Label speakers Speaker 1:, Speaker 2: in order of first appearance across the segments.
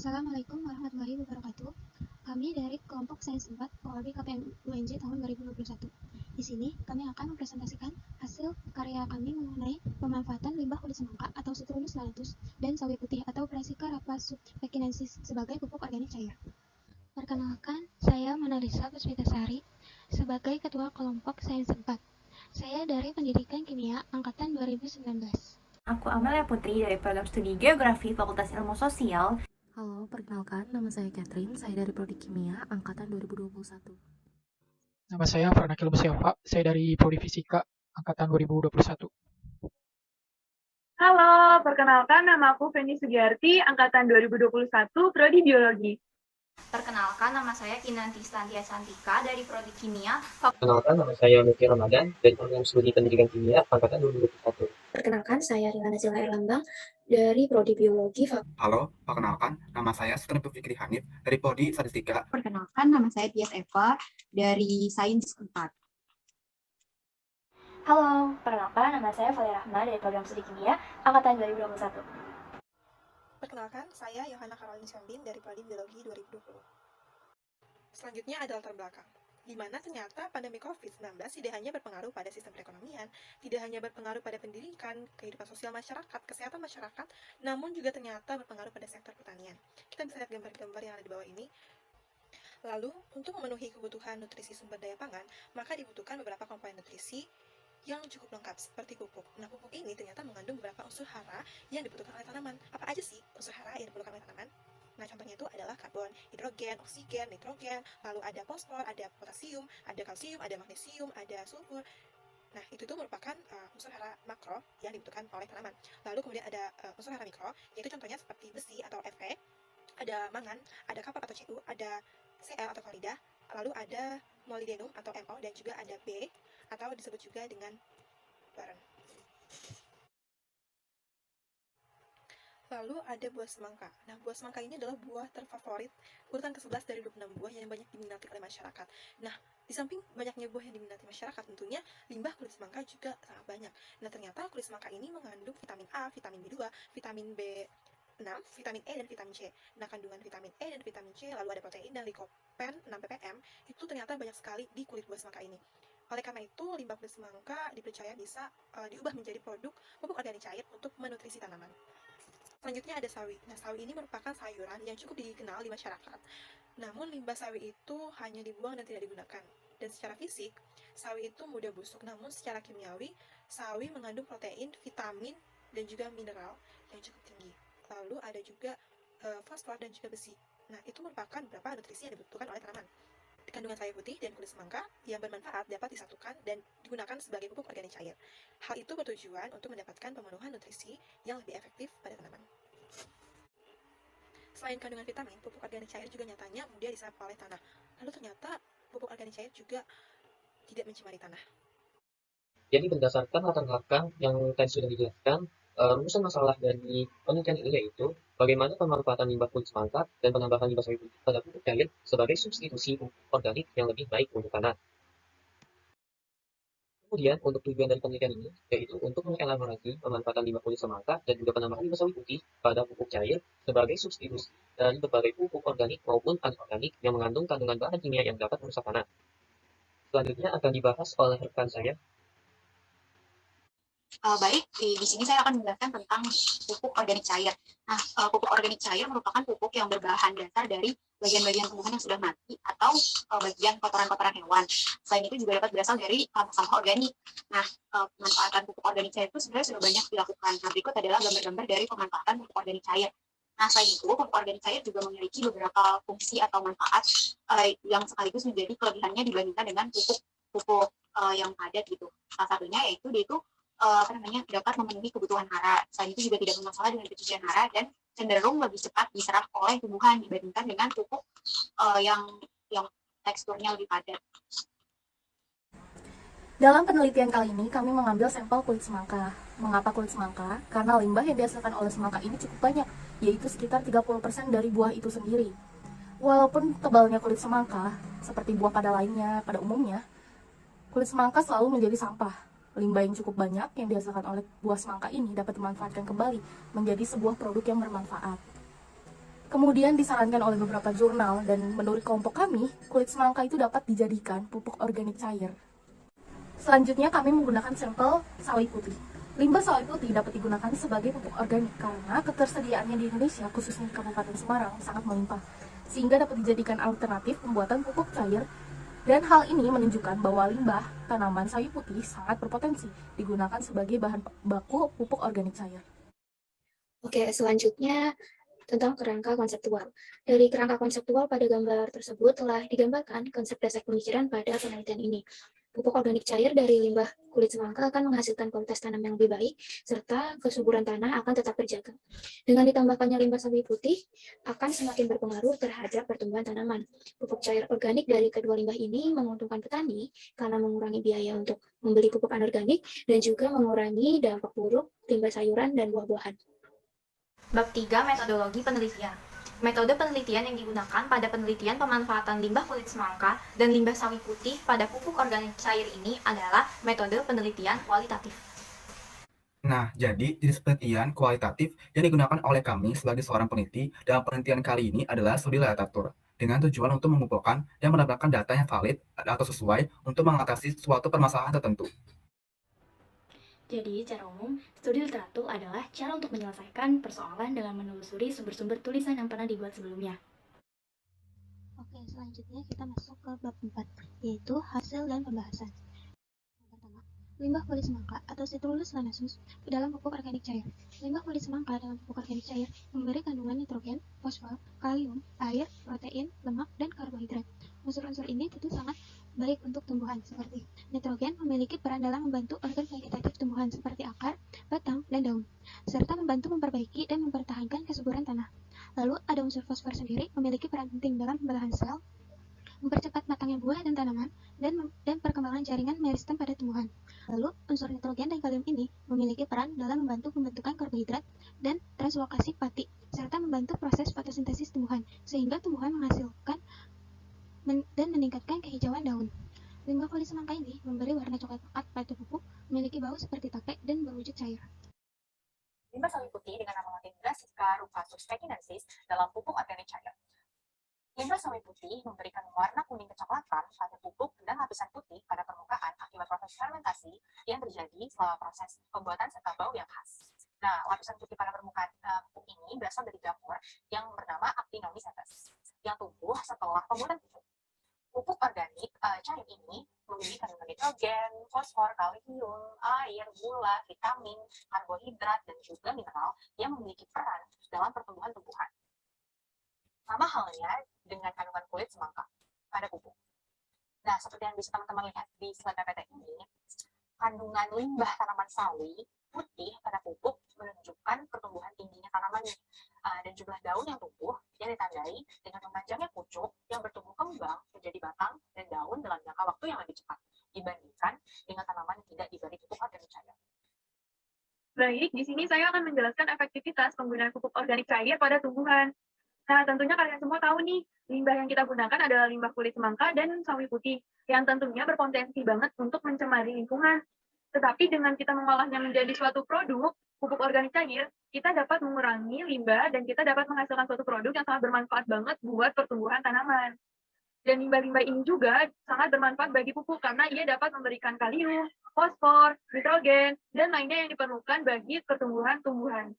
Speaker 1: Assalamualaikum warahmatullahi wabarakatuh. Kami dari kelompok Sains 4 POAB KPM UNJ tahun 2021. Di sini kami akan mempresentasikan hasil karya kami mengenai pemanfaatan limbah kulit semangka atau Citrullus lanatus dan sawi putih atau Brassica rapacekinensis sebagai pupuk organik cair. Perkenalkan, saya Monalisa Puspitasari sebagai ketua kelompok Sains 4. Saya dari Pendidikan Kimia angkatan 2019.
Speaker 2: Aku Amelia Putri dari program studi Geografi Fakultas Ilmu Sosial.
Speaker 3: Halo, perkenalkan, nama saya Catherine, saya dari Prodi Kimia, Angkatan 2021.
Speaker 4: Nama saya Farnakil Musyaffa, saya dari Prodi Fisika, Angkatan 2021.
Speaker 5: Halo, perkenalkan nama aku Feni Sugiarti, Angkatan 2021, Prodi Biologi.
Speaker 2: Perkenalkan, nama saya Kinanti Stantia Santika dari Prodi Kimia.
Speaker 6: Perkenalkan, nama saya Muki Ramadan dari program studi Pendidikan Kimia Angkatan 2021.
Speaker 7: Perkenalkan, saya Rilana Zila Erlambang dari Prodi Biologi.
Speaker 8: Halo, perkenalkan, nama saya Sultan Fikri Hanif dari Prodi Statistika.
Speaker 9: Perkenalkan, nama saya Tias Eva dari Sains 4.
Speaker 10: Halo, perkenalkan, nama saya Valia Rahma dari program studi Kimia Angkatan 2021.
Speaker 11: Perkenalkan, saya Yohana Karolin Syambin dari Prodi Biologi 2020. Selanjutnya ada latar belakang, di mana ternyata pandemi COVID-19 tidak hanya berpengaruh pada sistem perekonomian, tidak hanya berpengaruh pada pendidikan, kehidupan sosial masyarakat, kesehatan masyarakat, namun juga ternyata berpengaruh pada sektor pertanian. Kita bisa lihat gambar-gambar yang ada di bawah ini. Lalu, untuk memenuhi kebutuhan nutrisi sumber daya pangan, maka dibutuhkan beberapa komponen nutrisi yang cukup lengkap, seperti pupuk. Nah, pupuk ini ternyata mengandung beberapa unsur hara yang dibutuhkan oleh tanaman. Apa aja sih unsur hara yang diperlukan oleh tanaman? Nah, contohnya itu adalah karbon, hidrogen, oksigen, nitrogen, lalu ada fosfor, ada potasium, ada kalsium, ada magnesium, ada sulfur. Nah, itu tuh merupakan unsur hara makro yang dibutuhkan oleh tanaman. Lalu kemudian ada unsur hara mikro, yaitu contohnya seperti besi atau Fe, ada mangan, ada kapur atau Cu, ada Cl atau klorida, lalu ada molybdenum atau Mo, dan juga ada B, atau disebut juga dengan boron. Lalu ada buah semangka. Nah, buah semangka ini adalah buah terfavorit, urutan ke-11 dari 26 buah yang banyak diminati oleh masyarakat. Nah, di samping banyaknya buah yang diminati masyarakat, tentunya limbah kulit semangka juga sangat banyak. Nah, ternyata kulit semangka ini mengandung vitamin A, vitamin B2, vitamin B6, vitamin E, dan vitamin C. Nah, kandungan vitamin E dan vitamin C, lalu ada protein dan likopen 6 ppm, itu ternyata banyak sekali di kulit buah semangka ini. Oleh karena itu, limbah kulit semangka dipercaya bisa diubah menjadi produk pupuk organik cair untuk menutrisi tanaman. Selanjutnya ada sawi. Nah, sawi ini merupakan sayuran yang cukup dikenal di masyarakat. Namun, limbah sawi itu hanya dibuang dan tidak digunakan. Dan secara fisik, sawi itu mudah busuk. Namun, secara kimiawi, sawi mengandung protein, vitamin, dan juga mineral yang cukup tinggi. Lalu ada juga fosfor dan juga besi. Nah, itu merupakan beberapa nutrisi yang dibutuhkan oleh tanaman. Kandungan sawi putih dan kulit semangka yang bermanfaat dapat disatukan dan digunakan sebagai pupuk organik cair. Hal itu bertujuan untuk mendapatkan pemenuhan nutrisi yang lebih efektif pada tanaman. Selain kandungan vitamin, pupuk organik cair juga nyatanya mudah diserap oleh tanah. Lalu ternyata pupuk organik cair juga tidak mencemari tanah.
Speaker 6: Jadi berdasarkan latar belakang yang tadi sudah dijelaskan, rumusan masalah dari penelitian ini yaitu bagaimana pemanfaatan limbah kulit semangka dan penambahan limbah sawi putih pada pupuk cair sebagai substitusi pupuk organik yang lebih baik untuk tanah. Kemudian, untuk tujuan dari penelitian ini, yaitu untuk mengelaborasi pemanfaatan limbah kulit semangka dan juga penambahan limbah sawi putih pada pupuk cair sebagai substitusi dari berbagai pupuk organik maupun anorganik yang mengandung kandungan bahan kimia yang dapat merusak tanah. Selanjutnya akan dibahas oleh rekan saya.
Speaker 9: Baik, di sini saya akan menjelaskan tentang pupuk organik cair. Nah, pupuk organik cair merupakan pupuk yang berbahan dasar dari bagian-bagian tumbuhan yang sudah mati atau bagian kotoran-kotoran hewan. Selain itu juga dapat berasal dari sampah organik. Nah, pemanfaatan pupuk organik cair itu sebenarnya sudah banyak dilakukan. Nah, berikut adalah gambar-gambar dari pemanfaatan pupuk organik cair. Nah, selain itu, pupuk organik cair juga memiliki beberapa fungsi atau manfaat yang sekaligus menjadi kelebihannya dibandingkan dengan pupuk yang padat gitu. Salah satunya yaitu dia itu dapat memenuhi kebutuhan hara. Selain itu juga tidak bermasalah dengan pencucian hara dan cenderung lebih cepat diserap oleh tumbuhan dibandingkan dengan pupuk yang teksturnya lebih padat.
Speaker 3: Dalam penelitian kali ini, kami mengambil sampel kulit semangka. Mengapa kulit semangka? Karena limbah yang dihasilkan oleh semangka ini cukup banyak, yaitu sekitar 30% dari buah itu sendiri. Walaupun tebalnya kulit semangka, seperti buah pada lainnya, pada umumnya, kulit semangka selalu menjadi sampah. Limbah yang cukup banyak yang dihasilkan oleh buah semangka ini dapat dimanfaatkan kembali menjadi sebuah produk yang bermanfaat. Kemudian disarankan oleh beberapa jurnal dan menurut kelompok kami, kulit semangka itu dapat dijadikan pupuk organik cair. Selanjutnya kami menggunakan sampel sawi putih. Limbah sawi putih dapat digunakan sebagai pupuk organik karena ketersediaannya di Indonesia, khususnya di Kabupaten Semarang, sangat melimpah, sehingga dapat dijadikan alternatif pembuatan pupuk cair. Dan hal ini menunjukkan bahwa limbah tanaman sawi putih sangat berpotensi digunakan sebagai bahan baku pupuk organik cair.
Speaker 7: Oke, selanjutnya tentang kerangka konseptual. Dari kerangka konseptual pada gambar tersebut telah digambarkan konsep dasar pemikiran pada penelitian ini. Pupuk organik cair dari limbah kulit semangka akan menghasilkan kualitas tanam yang lebih baik, serta kesuburan tanah akan tetap terjaga. Dengan ditambahkannya limbah sawi putih, akan semakin berpengaruh terhadap pertumbuhan tanaman. Pupuk cair organik dari kedua limbah ini menguntungkan petani karena mengurangi biaya untuk membeli pupuk anorganik dan juga mengurangi dampak buruk limbah sayuran dan buah-buahan.
Speaker 2: Bab 3. Metodologi penelitian. Metode penelitian yang digunakan pada penelitian pemanfaatan limbah kulit semangka dan limbah sawi putih pada pupuk organik cair ini adalah metode penelitian kualitatif.
Speaker 8: Nah, jadi jenis penelitian kualitatif yang digunakan oleh kami sebagai seorang peneliti dalam penelitian kali ini adalah studi literatur, dengan tujuan untuk mengumpulkan dan mendapatkan data yang valid atau sesuai untuk mengatasi suatu permasalahan tertentu.
Speaker 10: Jadi, secara umum, studi literatur adalah cara untuk menyelesaikan persoalan dengan menelusuri sumber-sumber tulisan yang pernah dibuat sebelumnya.
Speaker 1: Oke, selanjutnya kita masuk ke bab 4, yaitu hasil dan pembahasan. Yang pertama, limbah kulit semangka atau Citrullus lanasus dalam pupuk organik cair. Limbah kulit semangka dalam pupuk organik cair memberi kandungan nitrogen, fosfor, kalium, air, protein, lemak, dan karbohidrat. Unsur-unsur ini tentu sangat baik untuk tumbuhan seperti nitrogen memiliki peran dalam membantu organ vegetatif tumbuhan seperti akar, batang, dan daun, serta membantu memperbaiki dan mempertahankan kesuburan tanah. Lalu ada unsur fosfor sendiri memiliki peran penting dalam pembelahan sel, mempercepat matangnya buah dan tanaman, dan perkembangan jaringan meristem pada tumbuhan. Lalu unsur nitrogen dan kalium ini memiliki peran dalam membantu pembentukan karbohidrat dan translokasi pati, serta membantu proses fotosintesis tumbuhan, sehingga tumbuhan menghasilkan dan meningkatkan kehijauan daun. Limbah kulit semangka ini memberi warna coklat pekat pada pupuk, memiliki bau seperti tape, dan berwujud cair.
Speaker 9: Limbah sawi putih dengan nama latin Brassica rufus spekinensis dalam pupuk organik cair. Limbah sawi putih memberikan warna kuning kecoklatan pada pupuk dan lapisan putih pada permukaan akibat proses fermentasi yang terjadi selama proses pembuatan serta bau yang khas. Nah, lapisan putih pada permukaan pupuk ini berasal dari jamur yang bernama Actinomycetes yang tumbuh setelah pembuatan pupuk. Pupuk organik cair ini memiliki kandungan nitrogen, fosfor, kalium, air, gula, vitamin, karbohidrat, dan juga mineral yang memiliki peran dalam pertumbuhan tumbuhan. Sama halnya dengan kandungan kulit semangka pada pupuk. Nah, seperti yang bisa teman-teman lihat di slide PPT ini, kandungan limbah tanaman sawi putih pada pupuk menunjukkan pertumbuhan tingginya tanamannya dan jumlah daun yang tumbuh yang ditandai dengan memanjangnya pucuk yang bertumbuh kembang menjadi batang dan daun dalam jangka waktu yang lebih cepat dibandingkan dengan tanaman yang tidak diberi pupuk organik cair.
Speaker 5: Baik, di sini saya akan menjelaskan efektivitas penggunaan pupuk organik cair pada tumbuhan. Nah, tentunya kalian semua tahu nih, limbah yang kita gunakan adalah limbah kulit semangka dan sawi putih, yang tentunya berpotensi banget untuk mencemari lingkungan. Tetapi dengan kita mengolahnya menjadi suatu produk, pupuk organik cair, kita dapat mengurangi limbah dan kita dapat menghasilkan suatu produk yang sangat bermanfaat banget buat pertumbuhan tanaman. Dan limbah-limbah ini juga sangat bermanfaat bagi pupuk karena ia dapat memberikan kalium, fosfor, nitrogen, dan lainnya yang diperlukan bagi pertumbuhan tumbuhan.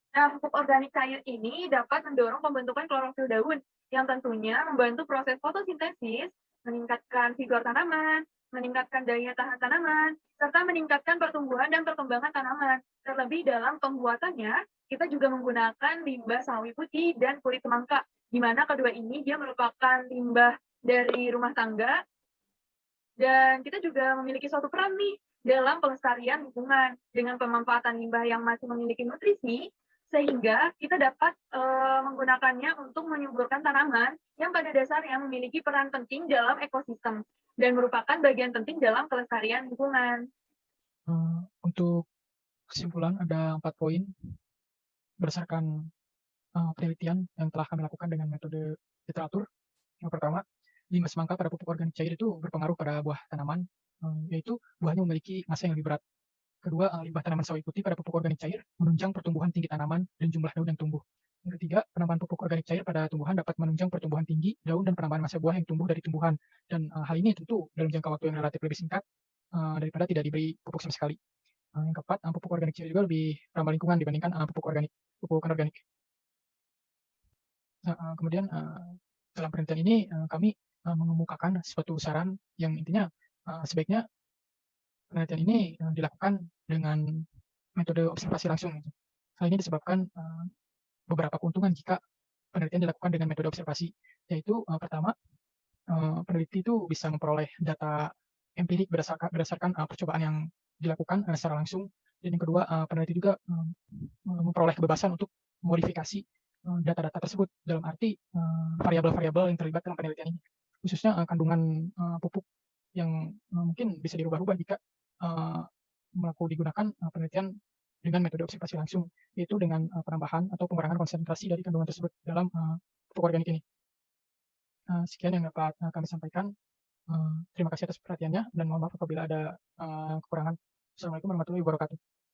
Speaker 5: Nah, pupuk organik cair ini dapat mendorong pembentukan klorofil daun yang tentunya membantu proses fotosintesis, meningkatkan vigor tanaman, meningkatkan daya tahan tanaman, serta meningkatkan pertumbuhan dan perkembangan tanaman. Terlebih dalam pembuatannya, kita juga menggunakan limbah sawi putih dan kulit semangka, di mana kedua ini dia merupakan limbah dari rumah tangga, dan kita juga memiliki suatu peran nih dalam pelestarian lingkungan dengan pemanfaatan limbah yang masih memiliki nutrisi, sehingga kita dapat menggunakannya untuk menyuburkan tanaman yang pada dasarnya memiliki peran penting dalam ekosistem dan merupakan bagian penting dalam kelestarian lingkungan.
Speaker 4: Untuk kesimpulan ada 4 poin berdasarkan penelitian yang telah kami lakukan dengan metode literatur. Yang pertama, limbah semangka pada pupuk organik cair itu berpengaruh pada buah tanaman, yaitu buahnya memiliki massa yang lebih berat. Kedua, limbah tanaman sawi putih pada pupuk organik cair menunjang pertumbuhan tinggi tanaman dan jumlah daun yang tumbuh. Yang ketiga, penambahan pupuk organik cair pada tumbuhan dapat menunjang pertumbuhan tinggi, daun, dan penambahan massa buah yang tumbuh dari tumbuhan. Dan hal ini tentu dalam jangka waktu yang relatif lebih singkat daripada tidak diberi pupuk sama sekali. Yang keempat, pupuk organik cair juga lebih ramah lingkungan dibandingkan pupuk anorganik. Kemudian dalam penelitian ini kami mengemukakan suatu saran yang intinya sebaiknya penelitian ini dilakukan dengan metode observasi langsung. Hal ini disebabkan beberapa keuntungan jika penelitian dilakukan dengan metode observasi, yaitu pertama, peneliti itu bisa memperoleh data empirik berdasarkan percobaan yang dilakukan secara langsung. Dan yang kedua, peneliti juga memperoleh kebebasan untuk memodifikasi data-data tersebut, dalam arti variabel-variabel yang terlibat dalam penelitian ini, khususnya kandungan pupuk yang mungkin bisa dirubah-rubah jika digunakan penelitian dengan metode observasi langsung, yaitu dengan penambahan atau pengurangan konsentrasi dari kandungan tersebut dalam pupuk organik ini. Sekian yang dapat kami sampaikan. Terima kasih atas perhatiannya dan mohon maaf apabila ada kekurangan. Assalamualaikum warahmatullahi wabarakatuh.